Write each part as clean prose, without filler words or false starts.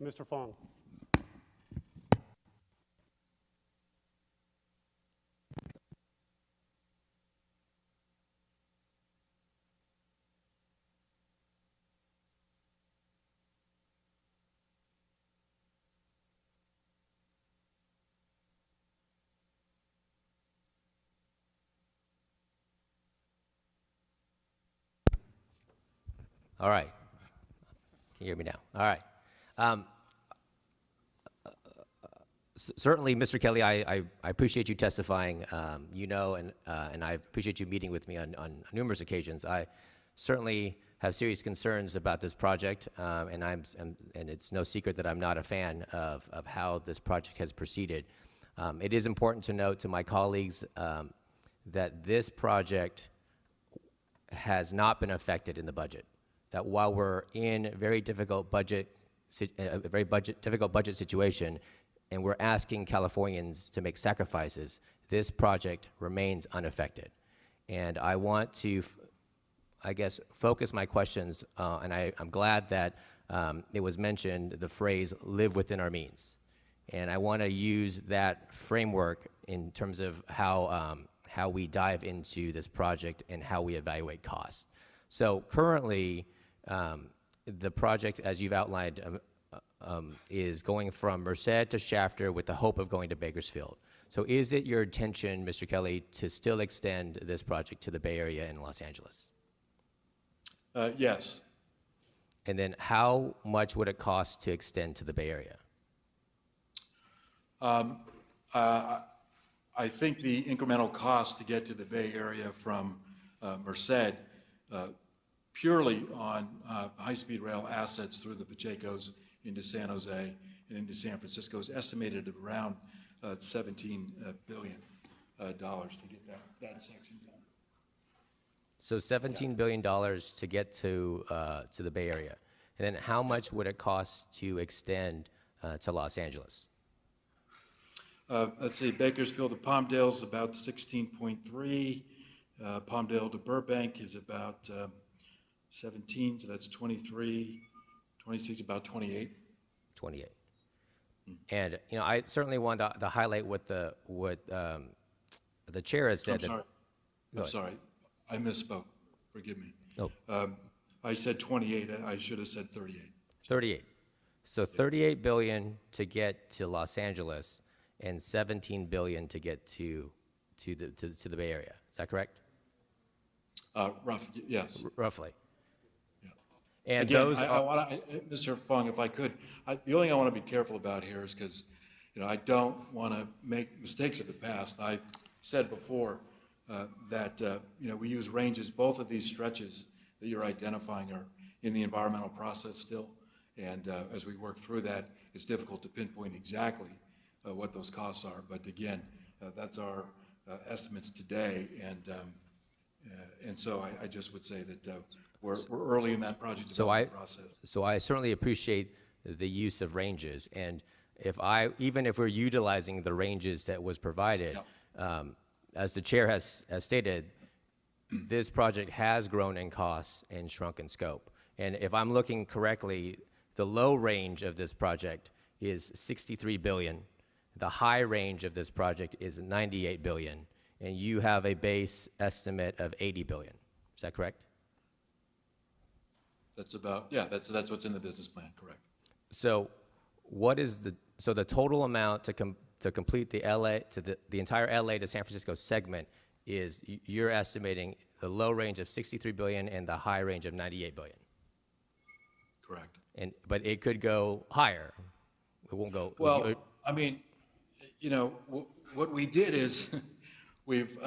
Mr. Fong. All right. Can you hear me now? All right. Certainly, Mr. Kelly, I appreciate you testifying. And I appreciate you meeting with me on numerous occasions. I certainly have serious concerns about this project, and it's no secret that I'm not a fan of how this project has proceeded. It is important to note to my colleagues that this project has not been affected in the budget. That while we're in a very difficult budget situation, and we're asking Californians to make sacrifices, this project remains unaffected. And I want to, focus my questions, and I'm glad that it was mentioned, the phrase, live within our means. And I want to use that framework in terms of how we dive into this project and how we evaluate costs. So currently, the project, as you've outlined, is going from Merced to Shafter with the hope of going to Bakersfield. So is it your intention, Mr. Kelly, to still extend this project to the Bay Area and Los Angeles? Yes. And then how much would it cost to extend to the Bay Area? I think the incremental cost to get to the Bay Area from Merced, purely on high-speed rail assets through the Pachecos into San Jose and into San Francisco, is estimated at around $17 billion to get that section done. So $17 billion to get to the Bay Area. And then how much would it cost to extend to Los Angeles? Let's see, Bakersfield to Palmdale is about 16.3. Palmdale to Burbank is about 17, so that's 23. 26, about 28. 28. And I certainly want to highlight what the chair has said. I'm sorry. I misspoke. Forgive me. Oh. I said 28. I should have said 38. 38. So $38 billion to get to Los Angeles and $17 billion to get to the Bay Area. Is that correct? Yes. Roughly. And again, Mr. Fong, if I could, the only thing I want to be careful about here is because, I don't want to make mistakes of the past. I've said before that, we use ranges. Both of these stretches that you're identifying are in the environmental process still. And as we work through that, it's difficult to pinpoint exactly what those costs are. But again, that's our estimates today. And so I just would say that we're early in that project development process. So I certainly appreciate the use of ranges, and even if we're utilizing the ranges that was provided, as the chair has stated, this project has grown in costs and shrunk in scope. And if I'm looking correctly, the low range of this project is $63 billion. The high range of this project is $98 billion, and you have a base estimate of $80 billion. Is that correct? That's what's in the business plan, correct. So the total amount to complete the the entire LA to San Francisco segment is, you're estimating the low range of $63 billion and the high range of $98 billion. Correct. But it could go higher. It won't go. Well, what we did is we've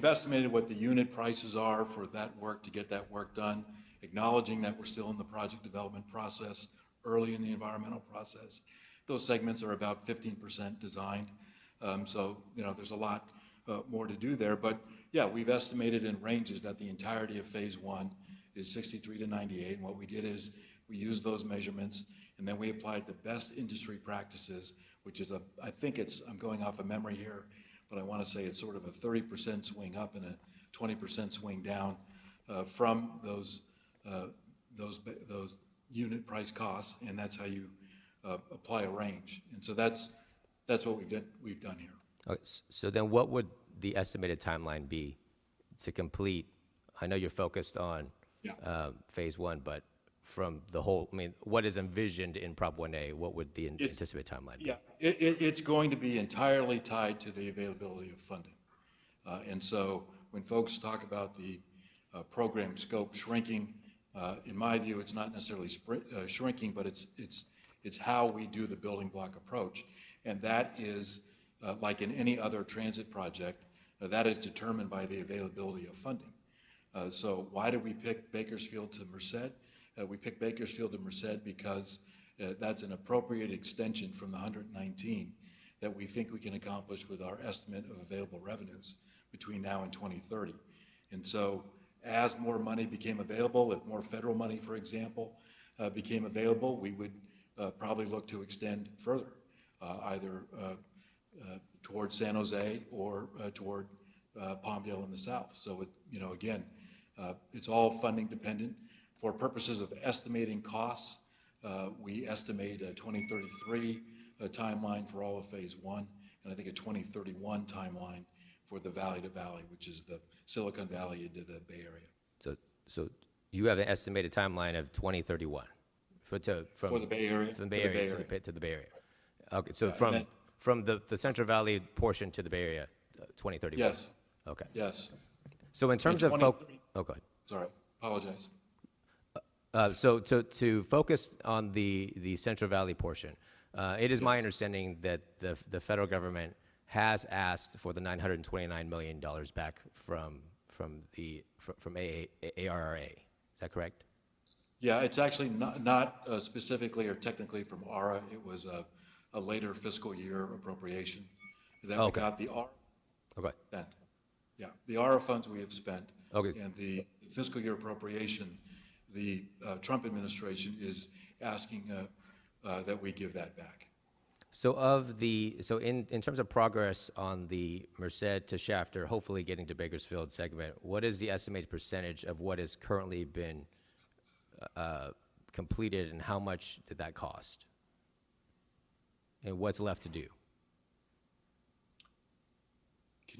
estimated what the unit prices are for that work to get that work done, acknowledging that we're still in the project development process, early in the environmental process. Those segments are about 15% designed. So there's a lot more to do there. But yeah, we've estimated in ranges that the entirety of phase one is 63 to 98. And what we did is we used those measurements, and then we applied the best industry practices, which is I'm going off of memory here, but I want to say it's sort of a 30% swing up and a 20% swing down from those unit price costs, and that's how you apply a range. And so that's what we've done here. Okay, so then what would the estimated timeline be to complete? I know you're focused on Yeah. phase one, but from the whole, I mean, what is envisioned in Prop 1A, what would the anticipated timeline be? Yeah, it's going to be entirely tied to the availability of funding. And so when folks talk about the program scope shrinking, in my view, it's not necessarily shrinking, but it's how we do the building block approach. And that is, like in any other transit project, that is determined by the availability of funding. So why did we pick Bakersfield to Merced? We picked Bakersfield to Merced because that's an appropriate extension from the 119 that we think we can accomplish with our estimate of available revenues between now and 2030. And so as more money became available, if more federal money, for example, became available, we would probably look to extend further, either toward San Jose or toward Palmdale in the south. So, again, it's all funding dependent. For purposes of estimating costs, we estimate a 2033 timeline for all of phase one, and I think a 2031 timeline for the valley to valley, which is the Silicon Valley into the Bay Area. So you have an estimated timeline of 2031 for the Bay Area. From the Bay Area to the Bay Area. Okay, so Yeah, from the Central Valley portion to the Bay Area, 2031. Yes. Okay. Yes. So in terms of oh, go ahead. Sorry, apologize. So to focus on the Central Valley portion, it is my understanding that the federal government has asked for the $929 million back from ARRA. Is that correct? Yeah, it's actually not specifically or technically from ARRA. It was a later fiscal year appropriation that we got the ARRA spent. Yeah, the ARRA funds we have spent. Okay. And the fiscal year appropriation, the Trump administration is asking that we give that back. So in terms of progress on the Merced to Shafter, hopefully getting to Bakersfield segment, what is the estimated percentage of what has currently been completed, and how much did that cost? And what's left to do?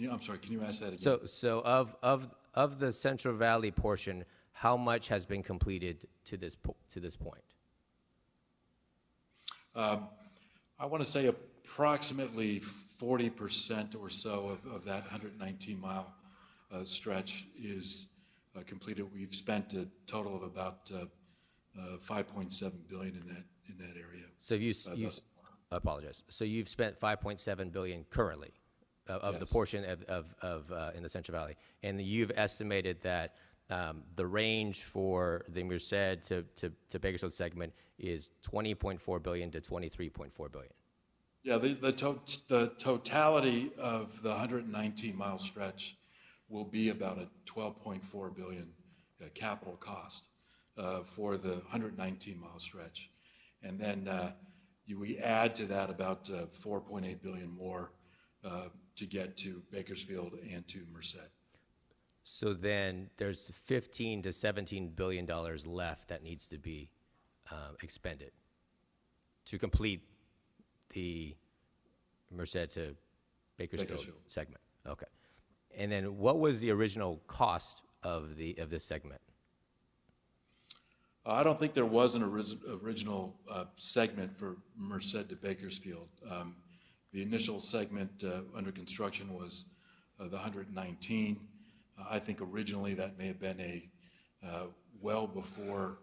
I'm sorry, can you ask that again? So of the Central Valley portion, how much has been completed to this point? I want to say approximately 40% or so of that 119-mile stretch is completed. We've spent a total of about $5.7 billion in that area. So I apologize. So you've spent $5.7 billion currently of Yes. the portion of in the Central Valley, and you've estimated that the range for the Merced to Bakersfield segment is $20.4 billion to $23.4 billion. Yeah, the totality of the 119-mile stretch will be about a $12.4 billion capital cost for the 119-mile stretch. And then we add to that about $4.8 billion more to get to Bakersfield and to Merced. So then there's $15 to $17 billion left that needs to be expended to complete the Merced to Bakersfield segment. Okay. And then what was the original cost of this segment? I don't think there was an original segment for Merced to Bakersfield. The initial segment under construction was the 119. I think originally that may have been well before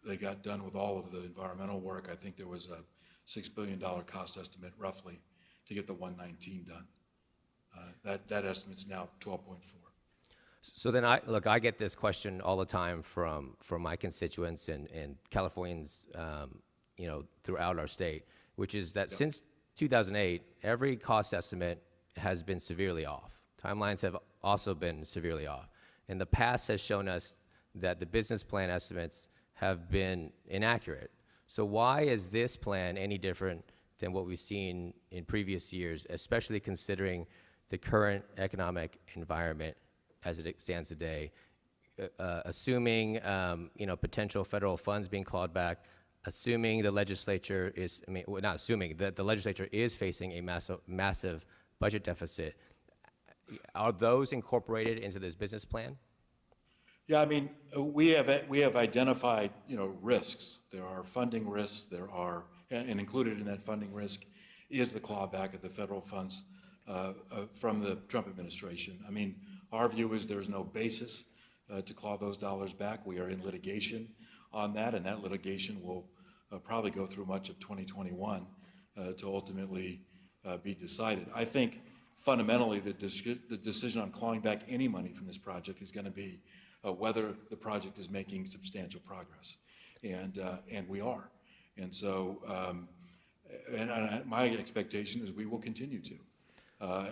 they got done with all of the environmental work. I think there was a $6 billion cost estimate roughly to get the 119 done. That estimate's now 12.4. So then I get this question all the time from my constituents and Californians, throughout our state, which is that since 2008, every cost estimate has been severely off. Timelines have also been severely off. And the past has shown us that the business plan estimates have been inaccurate. So why is this plan any different than what we've seen in previous years, especially considering the current economic environment as it stands today, assuming potential federal funds being clawed back, assuming the legislature is, I mean, well, not assuming, that the legislature is facing a massive budget deficit, are those incorporated into this business plan? Yeah, I mean, we have identified, risks. There are funding risks. And included in that funding risk is the clawback of the federal funds from the Trump administration. I mean, our view is there's no basis to claw those dollars back. We are in litigation on that, and that litigation will probably go through much of 2021 to ultimately be decided. I think fundamentally the decision on clawing back any money from this project is going to be whether the project is making substantial progress, and we are. And so, my expectation is we will continue to,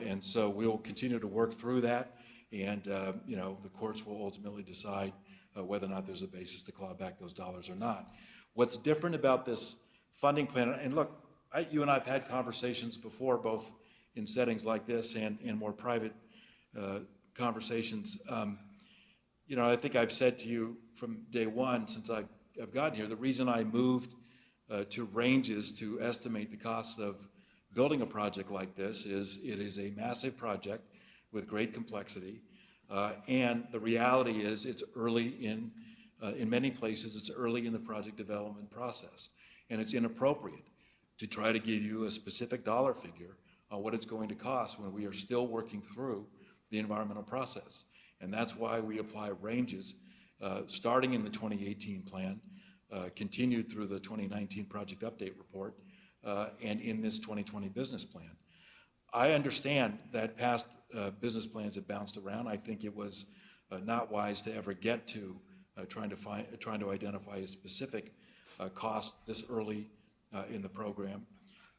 and so we'll continue to work through that, and the courts will ultimately decide whether or not there's a basis to claw back those dollars or not. What's different about this funding plan, and look, you and I have had conversations before, both in settings like this and in more private conversations. I think I've said to you from day one since I've gotten here, the reason I moved to ranges to estimate the cost of building a project like this is it is a massive project with great complexity, and the reality is it's early in many places, it's early in the project development process, and it's inappropriate to try to give you a specific dollar figure on what it's going to cost when we are still working through the environmental process. And that's why we apply ranges starting in the 2018 plan, continued through the 2019 project update report, and in this 2020 business plan. I understand that past business plans have bounced around. I think it was not wise to ever get to trying to identify a specific cost this early in the program.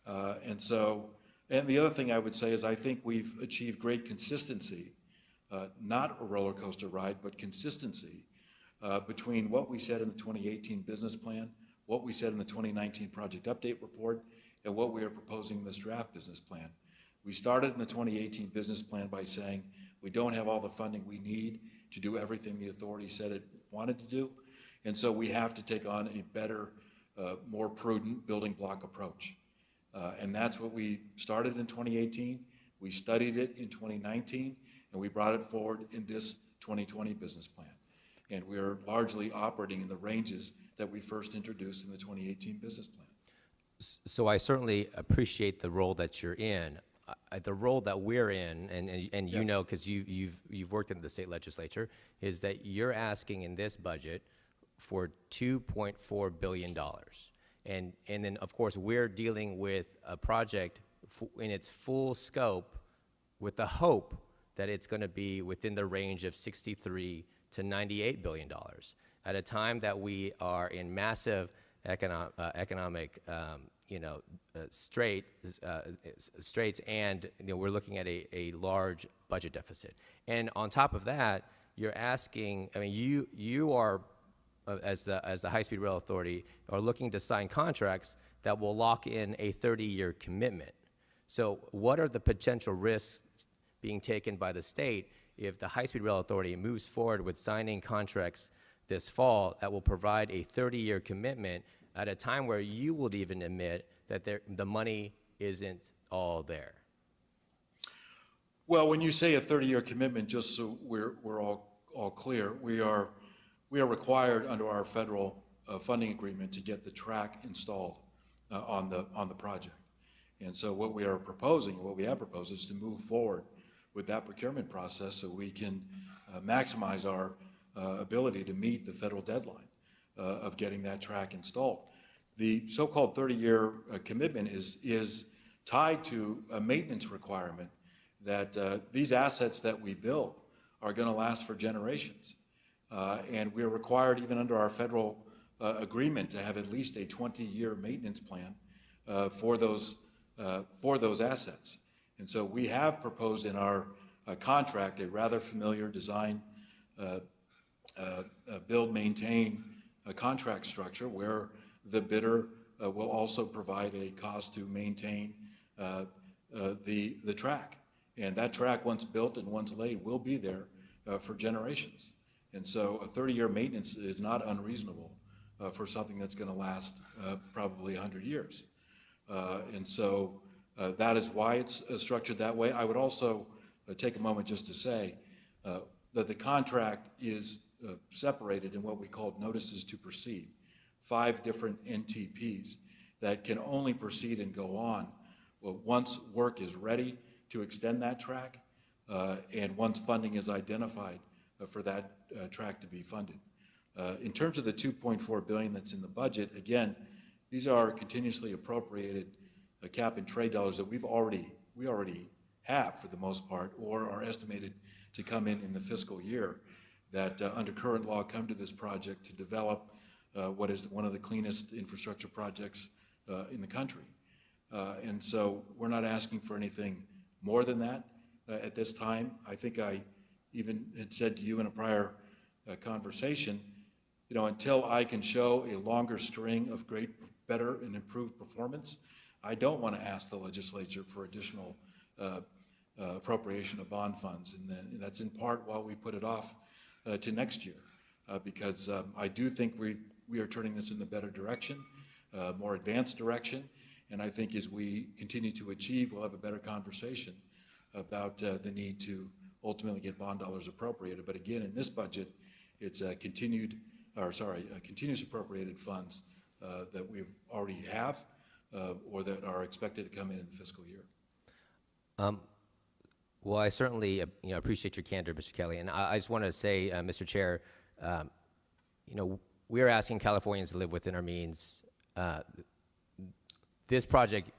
And the other thing I would say is I think we've achieved great consistency, not a roller coaster ride, but consistency between what we said in the 2018 business plan, what we said in the 2019 project update report, and what we are proposing in this draft business plan. We started in the 2018 business plan by saying we don't have all the funding we need to do everything the authority said it wanted to do, and so we have to take on a better, more prudent building block approach. And that's what we started in 2018. We studied it in 2019, and we brought it forward in this 2020 business plan. And we're largely operating in the ranges that we first introduced in the 2018 business plan. So I certainly appreciate the role that you're in. The role that we're in, and you Yes. know, because you've worked in the state legislature, is that you're asking in this budget for $2.4 billion. And then, of course, we're dealing with a project in its full scope with the hope that it's going to be within the range of $63 to $98 billion at a time that we are in massive economic straits, and we're looking at a large budget deficit. And on top of that, you're asking, I mean, you are, as the High-Speed Rail Authority, are looking to sign contracts that will lock in a 30-year commitment. So what are the potential risks being taken by the state if the High-Speed Rail Authority moves forward with signing contracts this fall that will provide a 30-year commitment at a time where you would even admit that the money isn't all there? Well, when you say a 30-year commitment, just so we're all clear, we are required under our federal funding agreement to get the track installed on the project. And so what we are proposing, what we have proposed, is to move forward with that procurement process so we can maximize our ability to meet the federal deadline of getting that track installed. The so-called 30-year commitment is tied to a maintenance requirement that these assets that we build are going to last for generations. And we're required, even under our federal agreement, to have at least a 20-year maintenance plan for those assets. And so we have proposed in our contract a rather familiar design, build, maintain contract structure where the bidder will also provide a cost to maintain the track. And that track, once built and once laid, will be there for generations. And so a 30-year maintenance is not unreasonable for something that's going to last probably 100 years. And so that is why it's structured that way. I would also take a moment just to say that the contract is separated in what we call notices to proceed, 5 different NTPs that can only proceed and go on once work is ready to extend that track and once funding is identified for that track to be funded. In terms of the $2.4 billion that's in the budget, again, these are continuously appropriated cap and trade dollars that we already have for the most part, or are estimated to come in the fiscal year, that under current law come to this project to develop what is one of the cleanest infrastructure projects in the country. And so we're not asking for anything more than that at this time. I think I even had said to you in a prior conversation, you know, until I can show a longer string of great, better, and improved performance, I don't want to ask the legislature for additional appropriation of bond funds. And then that's in part why we put it off to next year, because I do think we are turning this in a better direction, more advanced direction. And I think as we continue to achieve, we'll have a better conversation about the need to ultimately get bond dollars appropriated. But again, in this budget, it's continuous appropriated funds that we already have or that are expected to come in the fiscal year. Well, I certainly appreciate your candor, Mr. Kelly, and I just want to say, Mr. Chair, we are asking Californians to live within our means. This project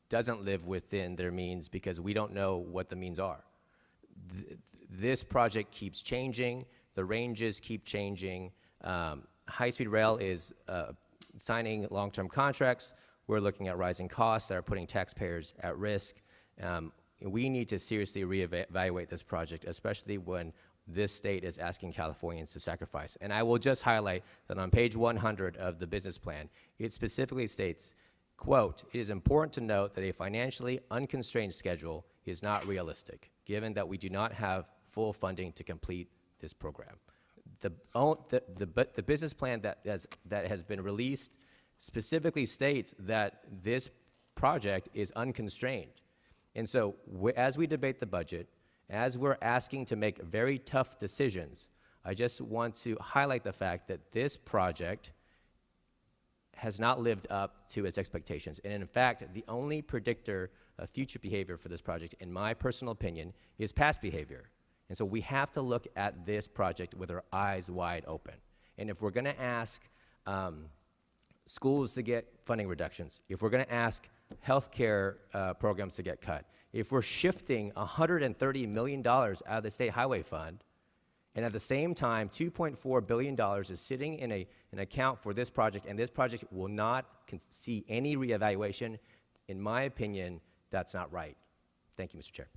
doesn't live within their means because we don't know what the means are. This project keeps changing. The ranges keep changing. High-speed rail is signing long-term contracts. We're looking at rising costs that are putting taxpayers at risk. We need to seriously reevaluate this project, especially when this state is asking Californians to sacrifice. And I will just highlight that on page 100 of the business plan, it specifically states, quote, "It is important to note that a financially unconstrained schedule is not realistic, given that we do not have full funding to complete this program." The business plan that has been released specifically states that this project is unconstrained. And so as we debate the budget, as we're asking to make very tough decisions, I just want to highlight the fact that this project has not lived up to its expectations. And in fact, the only predictor of future behavior for this project, in my personal opinion, is past behavior. And so we have to look at this project with our eyes wide open. And if we're going to ask schools to get funding reductions, if we're going to ask healthcare programs to get cut, if we're shifting $130 million out of the state highway fund, and at the same time, $2.4 billion is sitting in an account for this project, and this project will not see any reevaluation, in my opinion, that's not right. Thank you, Mr. Chair.